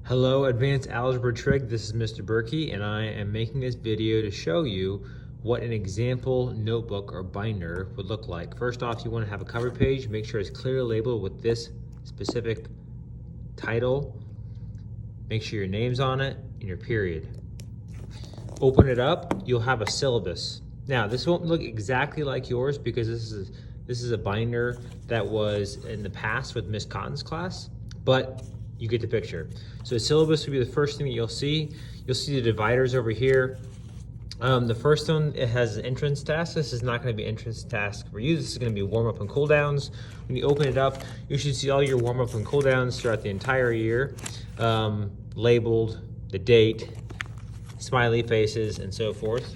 Hello, Advanced Algebra Trig. This is Mr. Berkey, and I am making this video to show you what an example notebook or binder would look like. First off, you want to have a cover page. Make sure it's clearly labeled with this specific title. Make sure your name's on it and your period. Open it up, you'll have a syllabus. Now, this won't look exactly like yours because this is a binder that was in the past with Miss Cotton's class, but you get the picture. So the syllabus will be the first thing that you'll see. You'll see the dividers over here. The first one, it has an entrance task. This is not going to be entrance task for you. This is going to be warm up and cool downs. When you open it up, you should see all your warm up and cool downs throughout the entire year, labeled, the date, smiley faces, and so forth.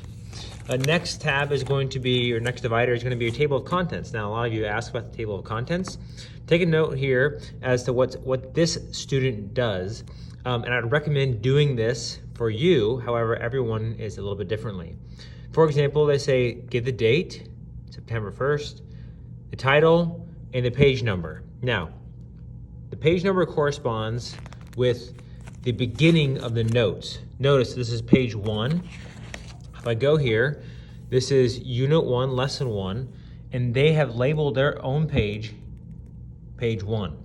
Next tab is going to be, your next divider is going to be your table of contents. Now, a lot of you ask about the table of contents. Take a note here as to what this student does, and I'd recommend doing this for you. However, everyone is a little bit differently. For example, they say give the date, September 1st, the title, and the page number. Now, the page number corresponds with the beginning of the notes. Notice this is page 1. If I go here, this is Unit 1, Lesson 1, and they have labeled their own page, page 1.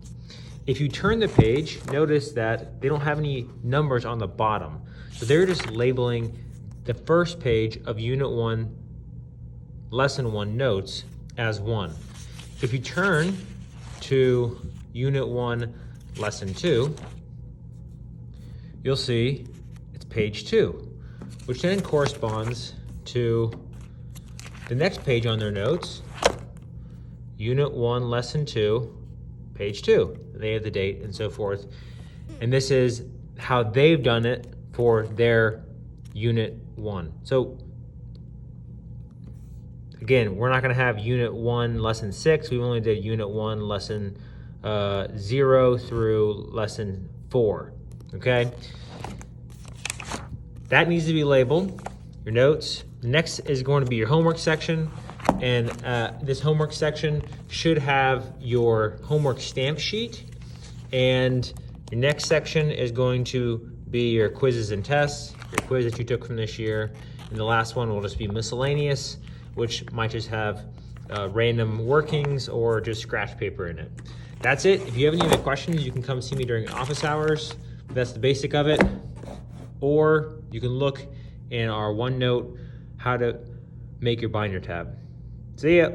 If you turn the page, notice that they don't have any numbers on the bottom. So they're just labeling the first page of Unit 1, Lesson 1 notes as 1. If you turn to Unit 1, Lesson 2, you'll see it's page 2, which then corresponds to the next page on their notes, Unit 1, Lesson 2, page 2. They have the date and so forth. And this is how they've done it for their Unit 1. So again, we're not going to have Unit 1, Lesson 6. We only did Unit 1, Lesson 0 through Lesson 4. Okay? That needs to be labeled, your notes. Next is going to be your homework section. And this homework section should have your homework stamp sheet. And your next section is going to be your quizzes and tests, your quiz that you took from this year. And the last one will just be miscellaneous, which might just have random workings or just scratch paper in it. That's it. If you have any other questions, you can come see me during office hours. That's the basic of it. Or you can look in our OneNote how to make your binder tab. See ya.